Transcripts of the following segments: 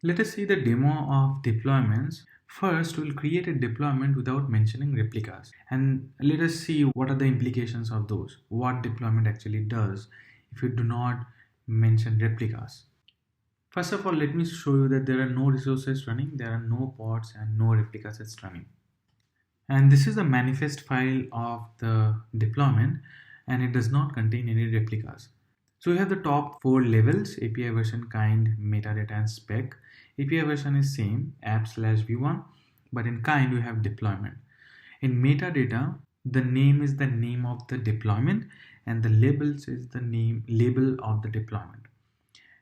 Let us see the demo of deployments. First, we'll create a deployment without mentioning replicas. And let us see what are the implications of those. What deployment actually does if you do not mention replicas. First of all, let me show you that there are no resources running, there are no pods and no replica sets running. And this is the manifest file of the deployment, and it does not contain any replicas. So we have the top four levels: API version, kind, metadata, and spec. API version is same, app/v1, but in kind we have deployment. In metadata, the name is the name of the deployment, and the labels is the label of the deployment.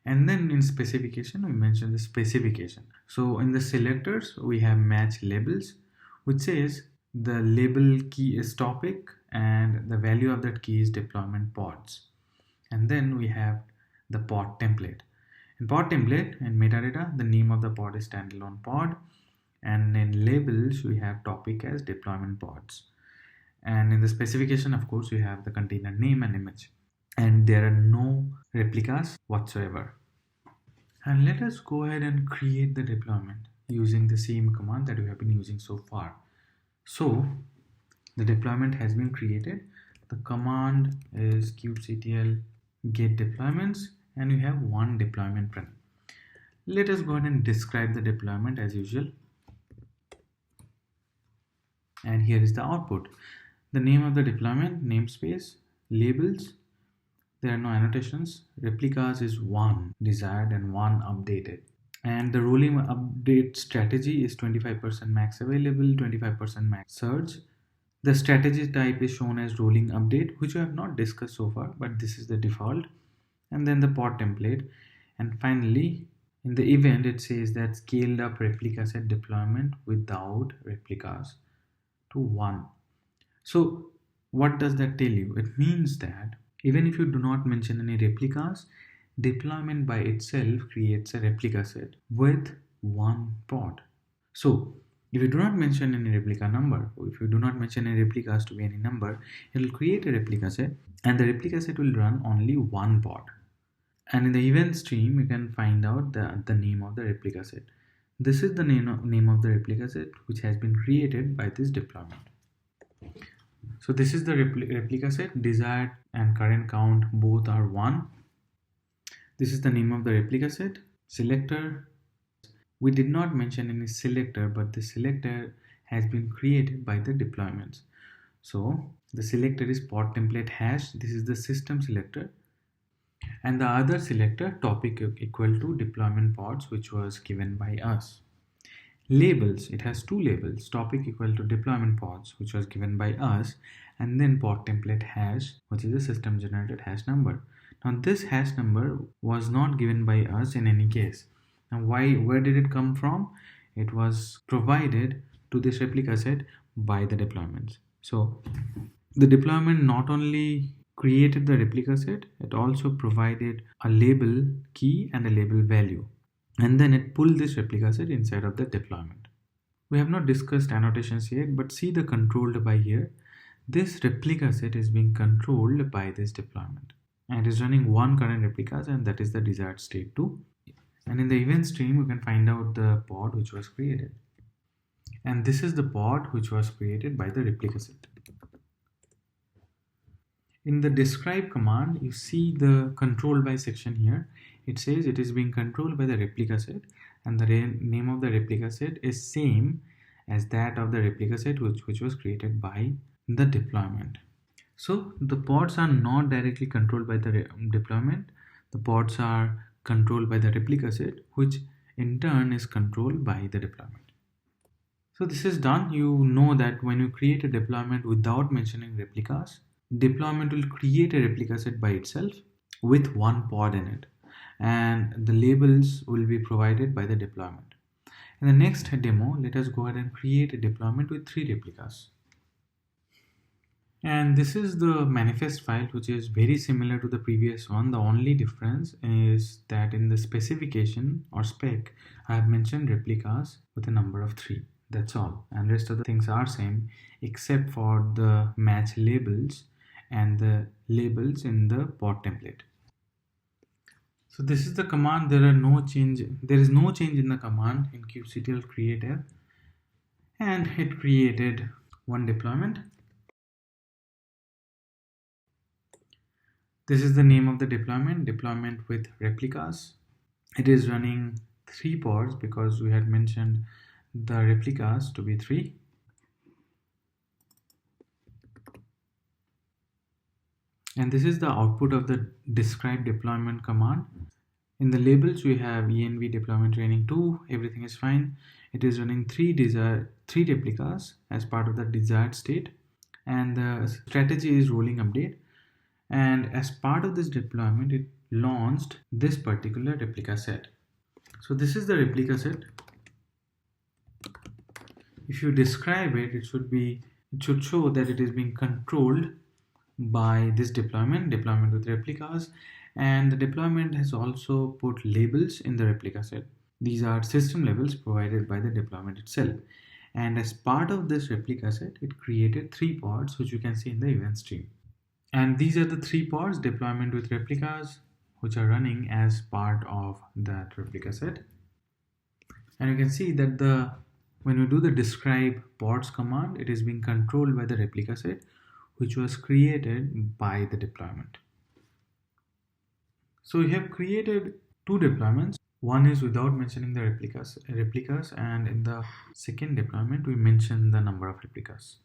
And then in specification, we mention the specification. So in the selectors, we have match labels, which says the label key is topic and the value of that key is deployment pods. And then we have the pod template. In pod template and metadata, the name of the pod is standalone pod. And in labels, we have topic as deployment pods. And in the specification, of course, we have the container name and image. And there are no replicas whatsoever. And let us go ahead and create the deployment using the same command that we have been using so far. So the deployment has been created. The command is kubectl get deployments, and we have one deployment running. Let us go ahead and describe the deployment as usual. And here is the output. The name of the deployment, namespace, labels. There are no annotations. Replicas is one desired and one updated. And the rolling update strategy is 25% max available, 25% max surge. The strategy type is shown as rolling update, which we have not discussed so far, but this is the default. And then the pod template. And finally, in the event, it says that scaled up replica set deployment without replicas to 1. So what does that tell you? It means that even if you do not mention any replicas, deployment by itself creates a replica set with one pod. So if you do not mention any replica number, or if you do not mention any replicas to be any number, it will create a replica set, and the replica set will run only one pod. And in the event stream, you can find out the name of the replica set. This is the name of the replica set which has been created by this deployment. So this is the replica set. Desired and current count both are 1. This is the name of the replica set. Selector, we did not mention any selector, but the selector has been created by the deployments. So the selector is pod template hash. This is the system selector. And the other selector, topic equal to deployment pods, which was given by us. Labels, it has two labels, topic equal to deployment pods, which was given by us, and then pod template hash, which is a system generated hash number. Now this hash number was not given by us in any case. Now where did it come from? It was provided to this replica set by the deployments. So the deployment not only created the replica set, it also provided a label key and a label value. And then it pulled this replica set inside of the deployment. We have not discussed annotations yet, but see the controlled by here. This replica set is being controlled by this deployment, and it is running one current replicas, and that is the desired state 2. And in the event stream, you can find out the pod which was created. And this is the pod which was created by the replica set. In the describe command, you see the control by section here. It says it is being controlled by the replica set, and the name of the replica set is same as that of the replica set which was created by the deployment. So the pods are not directly controlled by the deployment. The pods are controlled by the replica set, which in turn is controlled by the deployment. So this is done. You know that when you create a deployment without mentioning replicas, deployment will create a replica set by itself with one pod in it, and the labels will be provided by the deployment. In the next demo, let us go ahead and create a deployment with 3 replicas. And this is the manifest file, which is very similar to the previous one. The only difference is that in the specification or spec, I have mentioned replicas with a number of 3. That's all, and rest of the things are same except for the match labels and the labels in the pod template. So this is the command. There is no change in the command in kubectl creator, and it created one deployment. This is the name of the deployment with replicas. It is running 3 pods because we had mentioned the replicas to be 3. And this is the output of the describe deployment command. In the labels we have env deployment training 2, everything is fine. It is running 3 replicas as part of the desired state, and the strategy is rolling update. And as part of this deployment, it launched this particular replica set. So this is the replica set. If you describe it, it should show that it is being controlled by this deployment with replicas, and the deployment has also put labels in the replica set. These are system labels provided by the deployment itself. And as part of this replica set, it created 3 pods, which you can see in the event stream. And these are the 3 pods deployment with replicas, which are running as part of that replica set. And you can see that when you do the describe pods command, it is being controlled by the replica set, which was created by the deployment. So we have created 2 deployments. One is without mentioning the replicas, and in the second deployment we mention the number of replicas.